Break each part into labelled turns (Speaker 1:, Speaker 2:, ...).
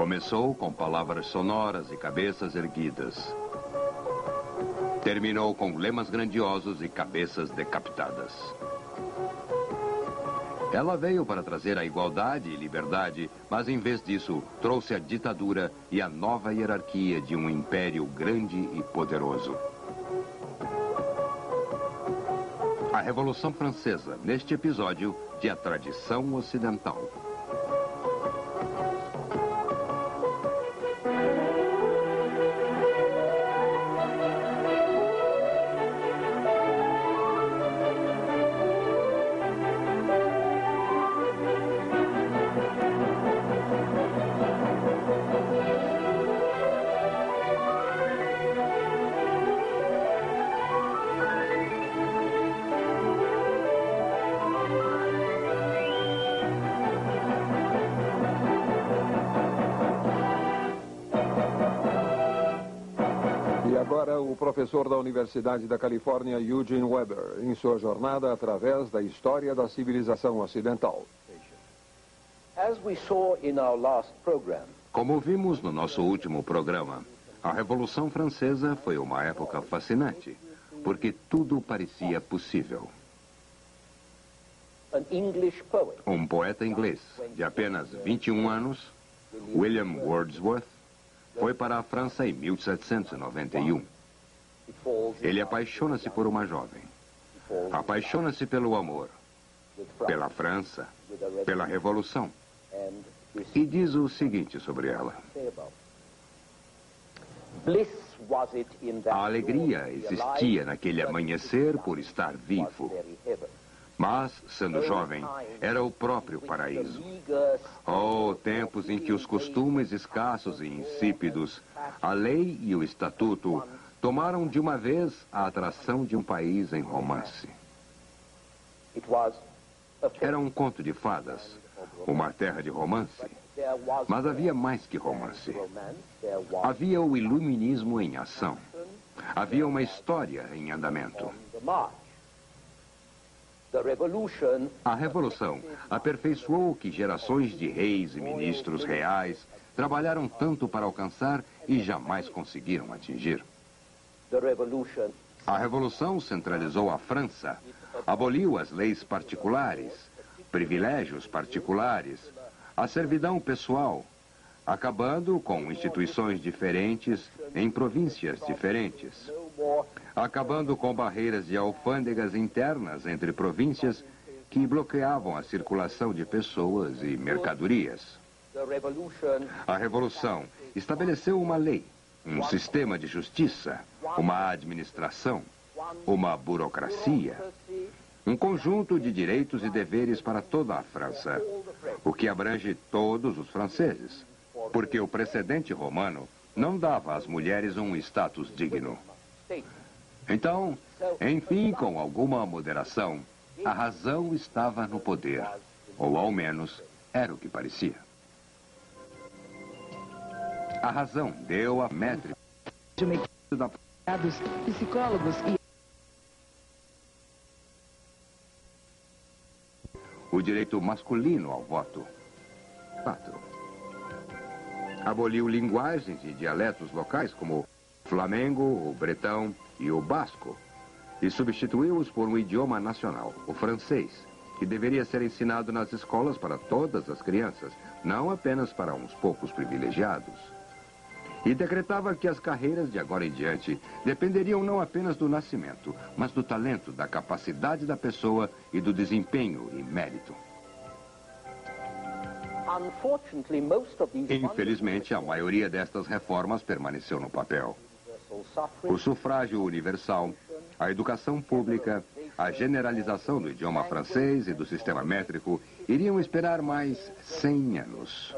Speaker 1: Começou com palavras sonoras e cabeças erguidas. Terminou com lemas grandiosos e cabeças decapitadas. Ela veio para trazer a igualdade e liberdade, mas em vez disso, trouxe a ditadura e a nova hierarquia de um império grande e poderoso. A Revolução Francesa, neste episódio de A Tradição Ocidental.
Speaker 2: Agora, o professor da Universidade da Califórnia, Eugene Weber, em sua jornada através da história da civilização ocidental.
Speaker 1: Como vimos no nosso último programa, a Revolução Francesa foi uma época fascinante, porque tudo parecia possível. Um poeta inglês de apenas 21 anos, William Wordsworth, foi para a França em 1791. Ele apaixona-se por uma jovem. Apaixona-se pelo amor, pela França, pela Revolução. E diz o seguinte sobre ela. A alegria existia naquele amanhecer por estar vivo. Mas, sendo jovem, era o próprio paraíso. Oh, tempos em que os costumes escassos e insípidos, a lei e o estatuto, tomaram de uma vez a atração de um país em romance. Era um conto de fadas, uma terra de romance. Mas havia mais que romance. Havia o iluminismo em ação. Havia uma história em andamento. A Revolução aperfeiçoou o que gerações de reis e ministros reais trabalharam tanto para alcançar e jamais conseguiram atingir. A Revolução centralizou a França, aboliu as leis particulares, privilégios particulares, a servidão pessoal, acabando com instituições diferentes em províncias diferentes, acabando com barreiras de alfândegas internas entre províncias que bloqueavam a circulação de pessoas e mercadorias. A Revolução estabeleceu uma lei, um sistema de justiça, uma administração, uma burocracia, um conjunto de direitos e deveres para toda a França, o que abrange todos os franceses, porque o precedente romano não dava às mulheres um status digno. Então, enfim, com alguma moderação, a razão estava no poder, ou ao menos era o que parecia. A razão deu a métrica da
Speaker 3: psicólogos e
Speaker 1: o direito masculino ao voto. 4. Aboliu linguagens e dialetos locais como o flamengo, o bretão e o basco, e substituiu-os por um idioma nacional, o francês, que deveria ser ensinado nas escolas para todas as crianças, não apenas para uns poucos privilegiados. E decretava que as carreiras de agora em diante dependeriam não apenas do nascimento, mas do talento, da capacidade da pessoa e do desempenho e mérito. Infelizmente, a maioria destas reformas permaneceu no papel. O sufrágio universal, a educação pública, a generalização do idioma francês e do sistema métrico iriam esperar mais 100 anos.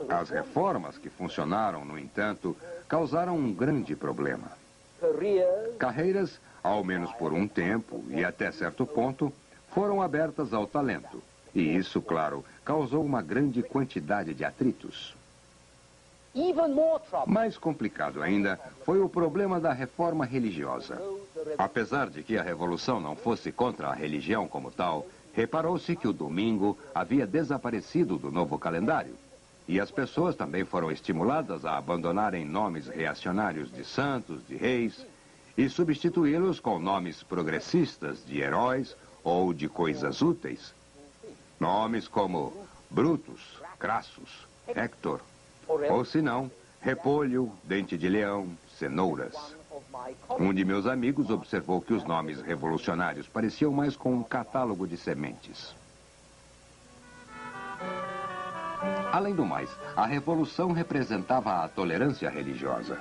Speaker 1: As reformas que funcionaram, no entanto, causaram um grande problema. Carreiras, ao menos por um tempo e até certo ponto, foram abertas ao talento. E isso, claro, causou uma grande quantidade de atritos. Mais complicado ainda foi o problema da reforma religiosa. Apesar de que a Revolução não fosse contra a religião como tal, reparou-se que o domingo havia desaparecido do novo calendário. E as pessoas também foram estimuladas a abandonarem nomes reacionários de santos, de reis, e substituí-los com nomes progressistas de heróis ou de coisas úteis. Nomes como Brutus, Crassus, Hector, ou se não, Repolho, Dente de Leão, Cenouras. Um de meus amigos observou que os nomes revolucionários pareciam mais com um catálogo de sementes. Além do mais, a revolução representava a tolerância religiosa.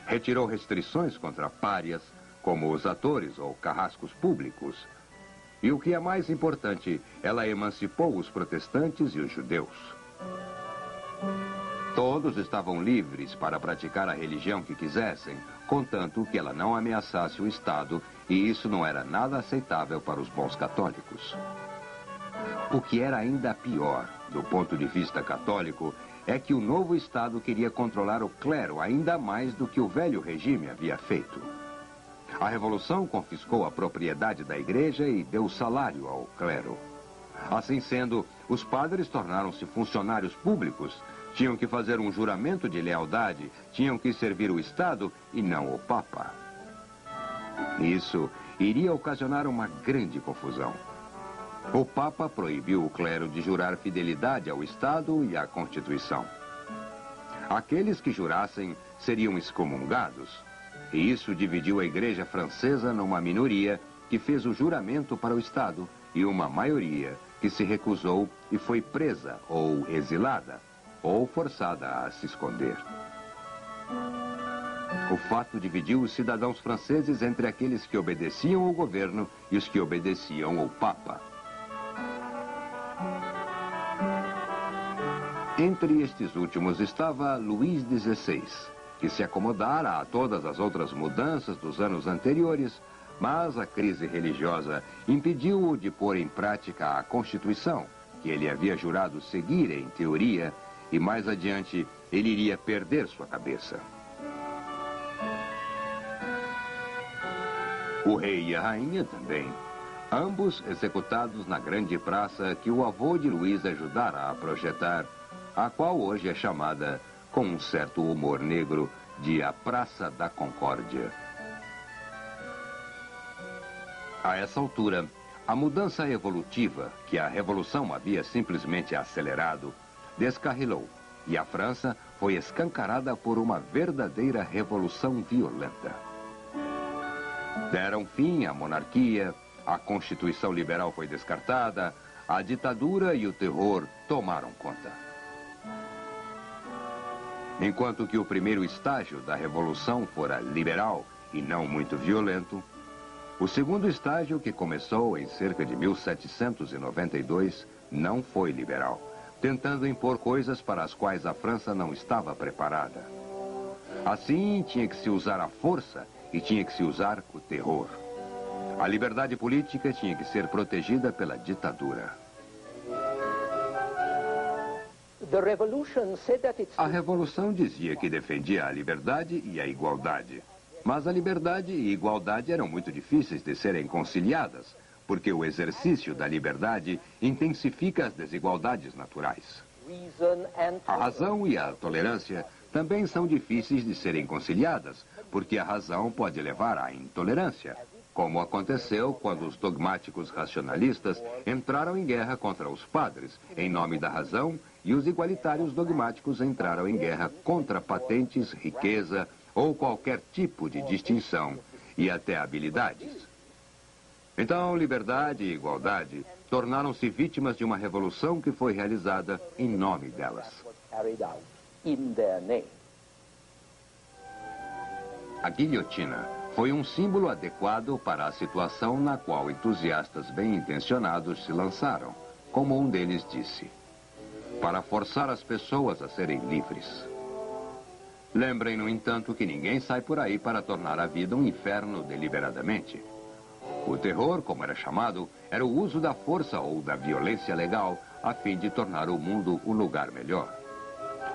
Speaker 1: Retirou restrições contra párias, como os atores ou carrascos públicos. E o que é mais importante, ela emancipou os protestantes e os judeus. Todos estavam livres para praticar a religião que quisessem, contanto que ela não ameaçasse o Estado, e isso não era nada aceitável para os bons católicos. O que era ainda pior, do ponto de vista católico, é que o novo Estado queria controlar o clero ainda mais do que o velho regime havia feito. A Revolução confiscou a propriedade da igreja e deu salário ao clero. Assim sendo, os padres tornaram-se funcionários públicos, tinham que fazer um juramento de lealdade, tinham que servir o Estado e não o Papa. Isso iria ocasionar uma grande confusão. O Papa proibiu o clero de jurar fidelidade ao Estado e à Constituição. Aqueles que jurassem seriam excomungados, e isso dividiu a Igreja Francesa numa minoria que fez o juramento para o Estado e uma maioria que se recusou e foi presa ou exilada, ou forçada a se esconder. O fato dividiu os cidadãos franceses entre aqueles que obedeciam ao governo e os que obedeciam ao Papa. Entre estes últimos estava Luís XVI, que se acomodara a todas as outras mudanças dos anos anteriores, mas a crise religiosa impediu-o de pôr em prática a Constituição, que ele havia jurado seguir em teoria, e mais adiante ele iria perder sua cabeça. O rei e a rainha também, ambos executados na grande praça que o avô de Luís ajudara a projetar, a qual hoje é chamada, com um certo humor negro, de a Praça da Concórdia. A essa altura, a mudança evolutiva, que a Revolução havia simplesmente acelerado, descarrilou, e a França foi escancarada por uma verdadeira revolução violenta. Deram fim à monarquia, a Constituição liberal foi descartada, a ditadura e o terror tomaram conta. Enquanto que o primeiro estágio da Revolução fora liberal e não muito violento, o segundo estágio, que começou em cerca de 1792, não foi liberal, tentando impor coisas para as quais a França não estava preparada. Assim, tinha que se usar a força e tinha que se usar o terror. A liberdade política tinha que ser protegida pela ditadura. A Revolução dizia que defendia a liberdade e a igualdade. Mas a liberdade e a igualdade eram muito difíceis de serem conciliadas, porque o exercício da liberdade intensifica as desigualdades naturais. A razão e a tolerância também são difíceis de serem conciliadas, porque a razão pode levar à intolerância, como aconteceu quando os dogmáticos racionalistas entraram em guerra contra os padres, em nome da razão, e os igualitários dogmáticos entraram em guerra contra patentes, riqueza ou qualquer tipo de distinção, e até habilidades. Então, liberdade e igualdade tornaram-se vítimas de uma revolução que foi realizada em nome delas. A guilhotina foi um símbolo adequado para a situação na qual entusiastas bem-intencionados se lançaram, como um deles disse, para forçar as pessoas a serem livres. Lembrem, no entanto, que ninguém sai por aí para tornar a vida um inferno deliberadamente. O terror, como era chamado, era o uso da força ou da violência legal a fim de tornar o mundo um lugar melhor.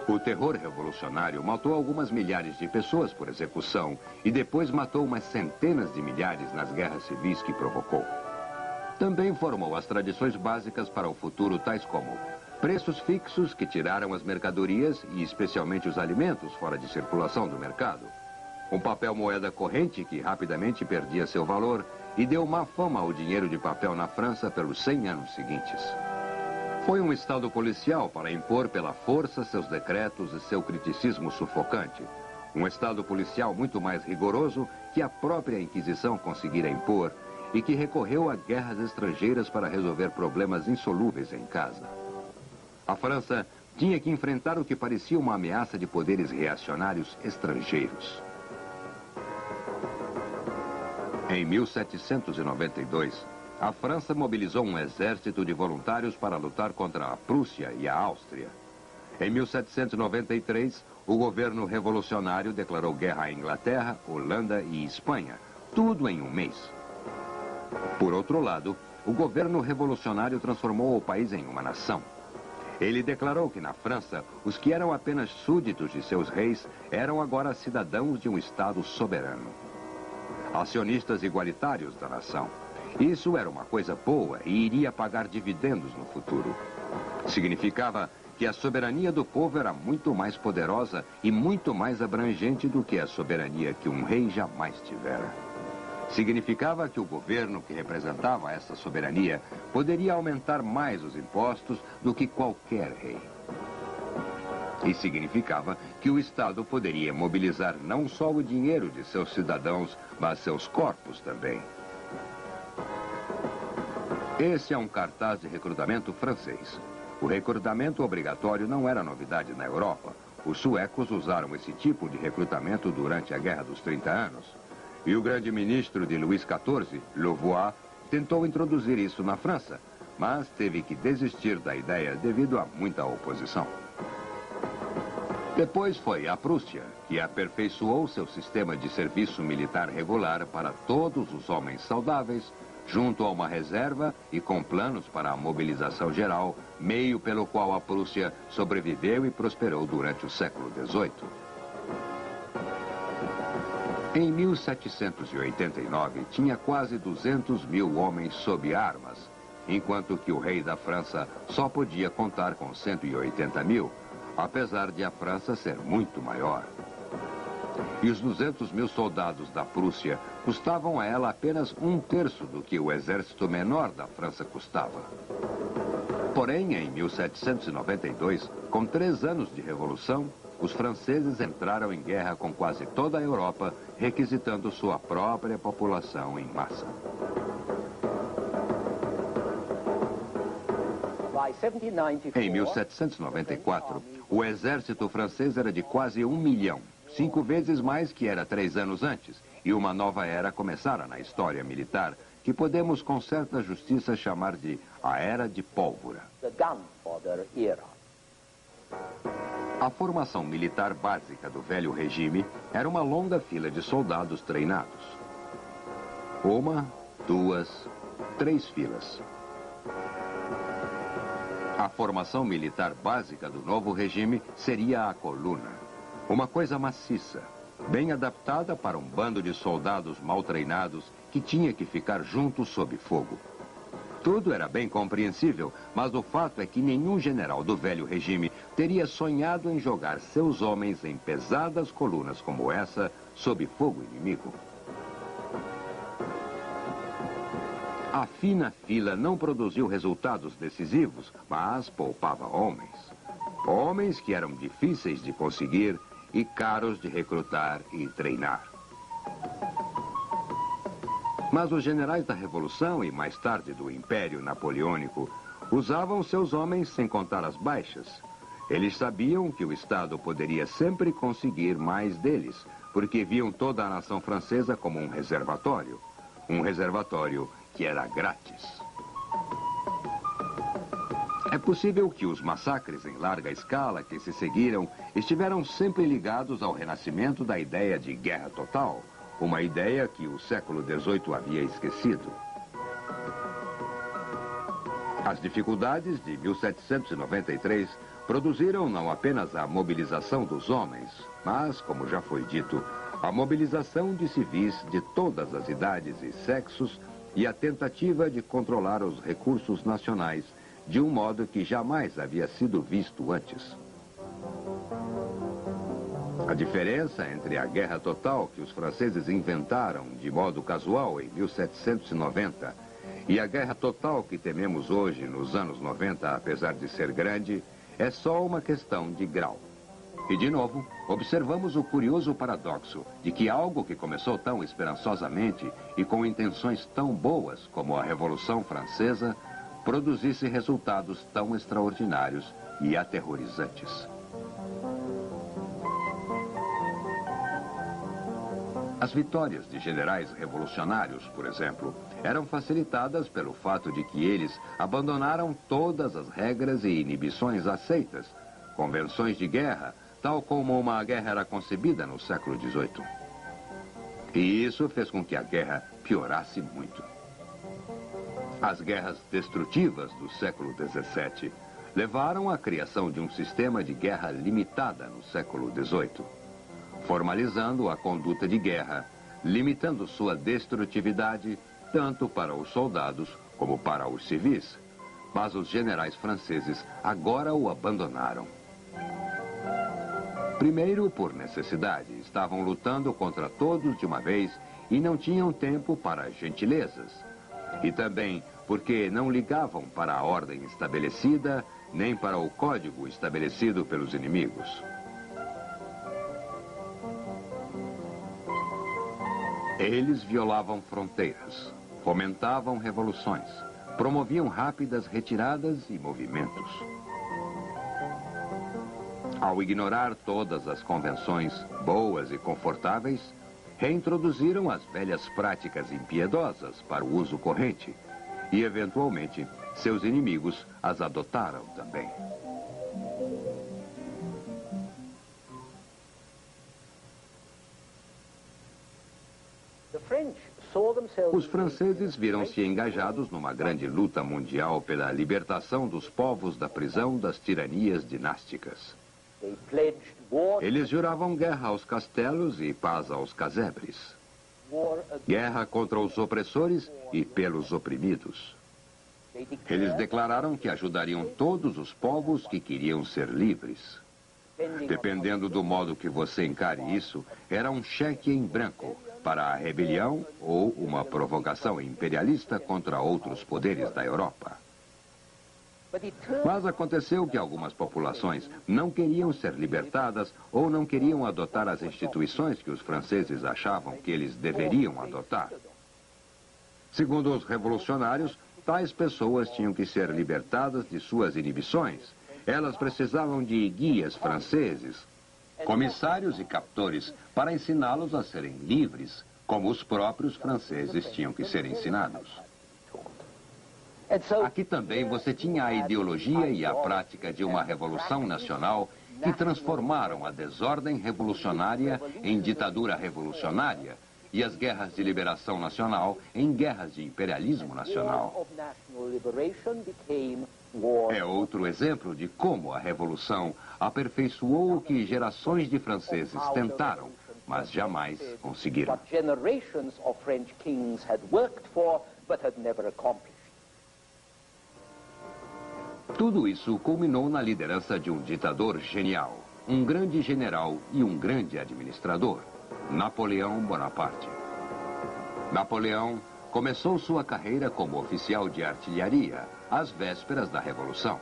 Speaker 1: O terror revolucionário matou algumas milhares de pessoas por execução e depois matou umas centenas de milhares nas guerras civis que provocou. Também formou as tradições básicas para o futuro, tais como Preços fixos que tiraram as mercadorias e especialmente os alimentos fora de circulação do mercado. Um papel moeda corrente que rapidamente perdia seu valor e deu má fama ao dinheiro de papel na França pelos 100 anos seguintes. Foi um estado policial para impor pela força seus decretos e seu criticismo sufocante. Um estado policial muito mais rigoroso que a própria Inquisição conseguira impor e que recorreu a guerras estrangeiras para resolver problemas insolúveis em casa. A França tinha que enfrentar o que parecia uma ameaça de poderes reacionários estrangeiros. Em 1792, a França mobilizou um exército de voluntários para lutar contra a Prússia e a Áustria. Em 1793, o governo revolucionário declarou guerra à Inglaterra, Holanda e Espanha, tudo em um mês. Por outro lado, o governo revolucionário transformou o país em uma nação. Ele declarou que na França, os que eram apenas súditos de seus reis eram agora cidadãos de um Estado soberano. Acionistas igualitários da nação. Isso era uma coisa boa e iria pagar dividendos no futuro. Significava que a soberania do povo era muito mais poderosa e muito mais abrangente do que a soberania que um rei jamais tivera. Significava que o governo que representava essa soberania poderia aumentar mais os impostos do que qualquer rei. E significava que o Estado poderia mobilizar não só o dinheiro de seus cidadãos, mas seus corpos também. Esse é um cartaz de recrutamento francês. O recrutamento obrigatório não era novidade na Europa. Os suecos usaram esse tipo de recrutamento durante a Guerra dos 30 Anos. E o grande ministro de Luís XIV, Louvois, tentou introduzir isso na França, mas teve que desistir da ideia devido a muita oposição. Depois foi a Prússia, que aperfeiçoou seu sistema de serviço militar regular para todos os homens saudáveis, junto a uma reserva e com planos para a mobilização geral, meio pelo qual a Prússia sobreviveu e prosperou durante o século XVIII. Em 1789, tinha quase 200 mil homens sob armas, enquanto que o rei da França só podia contar com 180 mil, apesar de a França ser muito maior. E os 200 mil soldados da Prússia custavam a ela apenas 1/3 do que o exército menor da França custava. Porém, em 1792, com 3 anos de revolução, os franceses entraram em guerra com quase toda a Europa, requisitando sua própria população em massa. Em 1794, o exército francês era de quase 1 milhão, 5 vezes mais que era 3 anos antes, e uma nova era começara na história militar, que podemos com certa justiça chamar de a Era de Pólvora. A formação militar básica do velho regime era uma longa fila de soldados treinados. 1, 2, 3 filas. A formação militar básica do novo regime seria a coluna. Uma coisa maciça, bem adaptada para um bando de soldados mal treinados que tinha que ficar juntos sob fogo. Tudo era bem compreensível, mas o fato é que nenhum general do velho regime teria sonhado em jogar seus homens em pesadas colunas como essa, sob fogo inimigo. A fina fila não produziu resultados decisivos, mas poupava homens. Homens que eram difíceis de conseguir e caros de recrutar e treinar. Mas os generais da Revolução e mais tarde do Império Napoleônico usavam seus homens sem contar as baixas. Eles sabiam que o Estado poderia sempre conseguir mais deles, porque viam toda a nação francesa como um reservatório que era grátis. É possível que os massacres em larga escala que se seguiram estiveram sempre ligados ao renascimento da ideia de guerra total, uma ideia que o século XVIII havia esquecido. As dificuldades de 1793 produziram não apenas a mobilização dos homens, mas, como já foi dito, a mobilização de civis de todas as idades e sexos e a tentativa de controlar os recursos nacionais, de um modo que jamais havia sido visto antes. A diferença entre a guerra total que os franceses inventaram de modo casual em 1790 e a guerra total que tememos hoje nos anos 90, apesar de ser grande, é só uma questão de grau. E de novo, observamos o curioso paradoxo de que algo que começou tão esperançosamente e com intenções tão boas como a Revolução Francesa produzisse resultados tão extraordinários e aterrorizantes. As vitórias de generais revolucionários, por exemplo, eram facilitadas pelo fato de que eles abandonaram todas as regras e inibições aceitas, convenções de guerra, tal como uma guerra era concebida no século XVIII. E isso fez com que a guerra piorasse muito. As guerras destrutivas do século XVII levaram à criação de um sistema de guerra limitada no século XVIII, formalizando a conduta de guerra, limitando sua destrutividade tanto para os soldados como para os civis. Mas os generais franceses agora o abandonaram. Primeiro, por necessidade, estavam lutando contra todos de uma vez e não tinham tempo para gentilezas. E também porque não ligavam para a ordem estabelecida, nem para o código estabelecido pelos inimigos. Eles violavam fronteiras, fomentavam revoluções, promoviam rápidas retiradas e movimentos. Ao ignorar todas as convenções boas e confortáveis, reintroduziram as velhas práticas impiedosas para o uso corrente e, eventualmente, seus inimigos as adotaram também. Os franceses viram-se engajados numa grande luta mundial pela libertação dos povos da prisão das tiranias dinásticas. Eles juravam guerra aos castelos e paz aos casebres. Guerra contra os opressores e pelos oprimidos. Eles declararam que ajudariam todos os povos que queriam ser livres. Dependendo do modo que você encare isso, era um cheque em branco para a rebelião ou uma provocação imperialista contra outros poderes da Europa. Mas aconteceu que algumas populações não queriam ser libertadas ou não queriam adotar as instituições que os franceses achavam que eles deveriam adotar. Segundo os revolucionários, tais pessoas tinham que ser libertadas de suas inibições. Elas precisavam de guias franceses, comissários e captores, para ensiná-los a serem livres, como os próprios franceses tinham que ser ensinados. Aqui também você tinha a ideologia e a prática de uma revolução nacional que transformaram a desordem revolucionária em ditadura revolucionária e as guerras de liberação nacional em guerras de imperialismo nacional. É outro exemplo de como a revolução aperfeiçoou o que gerações de franceses tentaram, mas jamais conseguiram. Tudo isso culminou na liderança de um ditador genial, um grande general e um grande administrador, Napoleão Bonaparte. Napoleão começou sua carreira como oficial de artilharia, às vésperas da Revolução.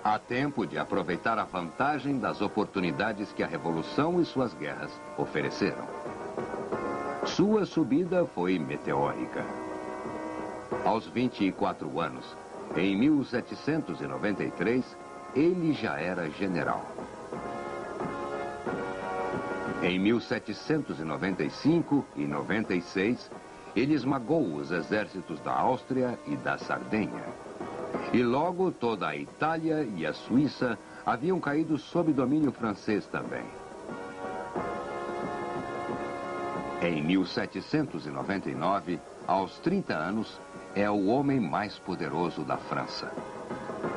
Speaker 1: Há tempo de aproveitar a vantagem das oportunidades que a Revolução e suas guerras ofereceram. Sua subida foi meteórica. Aos 24 anos, em 1793, ele já era general. Em 1795 e 96, ele esmagou os exércitos da Áustria e da Sardenha. E logo toda a Itália e a Suíça haviam caído sob domínio francês também. Em 1799, aos 30 anos, é o homem mais poderoso da França.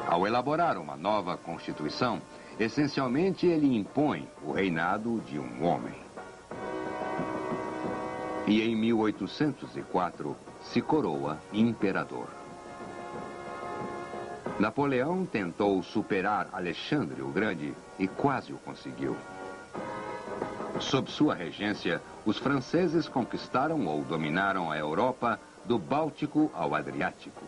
Speaker 1: Ao elaborar uma nova Constituição, essencialmente ele impõe o reinado de um homem. E em 1804 se coroa imperador. Napoleão tentou superar Alexandre o Grande e quase o conseguiu. Sob sua regência, os franceses conquistaram ou dominaram a Europa do Báltico ao Adriático.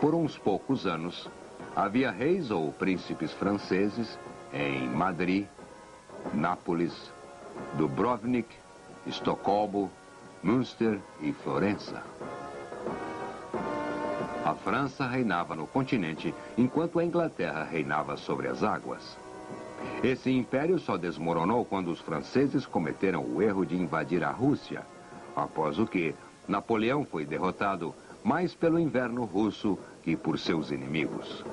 Speaker 1: Por uns poucos anos, havia reis ou príncipes franceses em Madrid, Nápoles, Dubrovnik, Estocolmo, Münster e Florença. A França reinava no continente, enquanto a Inglaterra reinava sobre as águas. Esse império só desmoronou quando os franceses cometeram o erro de invadir a Rússia, após o que Napoleão foi derrotado mais pelo inverno russo que por seus inimigos.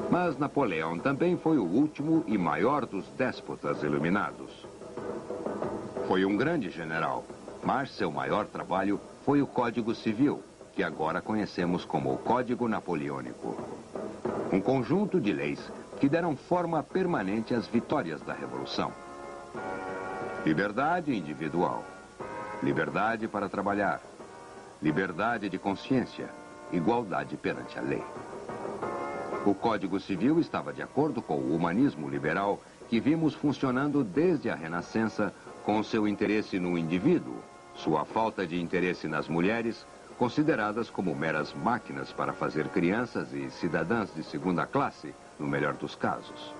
Speaker 1: Mas Napoleão também foi o último e maior dos déspotas iluminados. Foi um grande general, mas seu maior trabalho foi o Código Civil, que agora conhecemos como o Código Napoleônico. Um conjunto de leis que deram forma permanente às vitórias da Revolução. Liberdade individual, liberdade para trabalhar, liberdade de consciência, igualdade perante a lei. O Código Civil estava de acordo com o humanismo liberal que vimos funcionando desde a Renascença, com seu interesse no indivíduo, sua falta de interesse nas mulheres, consideradas como meras máquinas para fazer crianças e cidadãs de segunda classe, no melhor dos casos.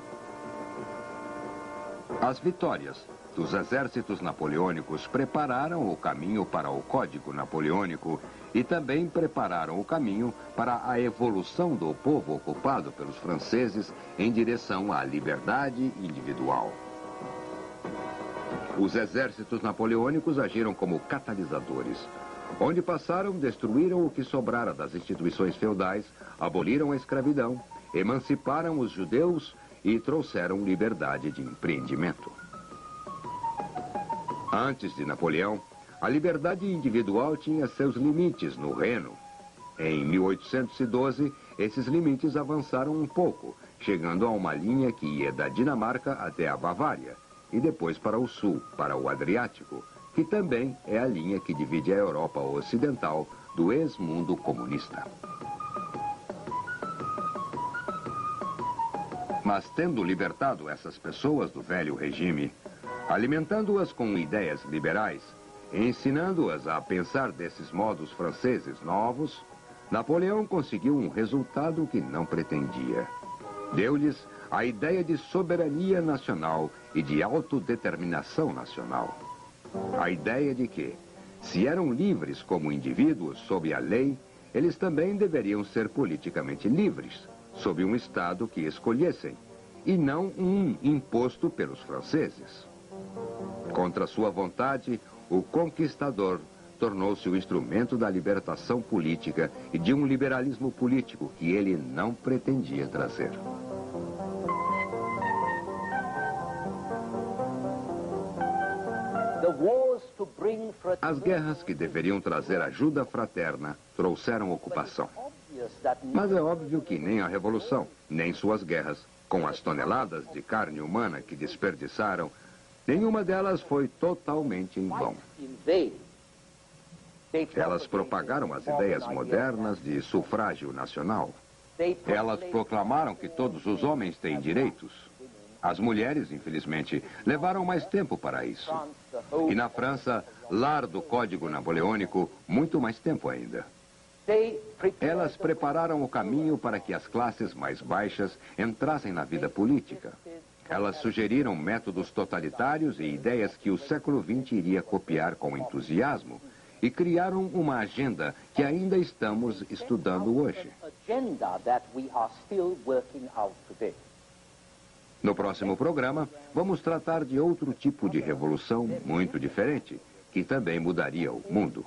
Speaker 1: As vitórias dos exércitos napoleônicos prepararam o caminho para o Código Napoleônico e também prepararam o caminho para a evolução do povo ocupado pelos franceses em direção à liberdade individual. Os exércitos napoleônicos agiram como catalisadores. Onde passaram, destruíram o que sobrara das instituições feudais, aboliram a escravidão, emanciparam os judeus e trouxeram liberdade de empreendimento. Antes de Napoleão, a liberdade individual tinha seus limites no Reno. Em 1812, esses limites avançaram um pouco, chegando a uma linha que ia da Dinamarca até a Bavária, e depois para o sul, para o Adriático, que também é a linha que divide a Europa Ocidental do ex-mundo comunista. Mas tendo libertado essas pessoas do velho regime, alimentando-as com ideias liberais, ensinando-as a pensar desses modos franceses novos, Napoleão conseguiu um resultado que não pretendia. Deu-lhes a ideia de soberania nacional e de autodeterminação nacional. A ideia de que, se eram livres como indivíduos sob a lei, eles também deveriam ser politicamente livres, sob um Estado que escolhessem, e não um imposto pelos franceses. Contra sua vontade, o conquistador tornou-se o instrumento da libertação política e de um liberalismo político que ele não pretendia trazer. As guerras que deveriam trazer ajuda fraterna trouxeram ocupação. Mas é óbvio que nem a Revolução, nem suas guerras, com as toneladas de carne humana que desperdiçaram, nenhuma delas foi totalmente em vão. Elas propagaram as ideias modernas de sufrágio nacional. Elas proclamaram que todos os homens têm direitos. As mulheres, infelizmente, levaram mais tempo para isso. E na França, lar do Código Napoleônico, muito mais tempo ainda. Elas prepararam o caminho para que as classes mais baixas entrassem na vida política. Elas sugeriram métodos totalitários e ideias que o século XX iria copiar com entusiasmo e criaram uma agenda que ainda estamos estudando hoje. No próximo programa, vamos tratar de outro tipo de revolução muito diferente, que também mudaria o mundo.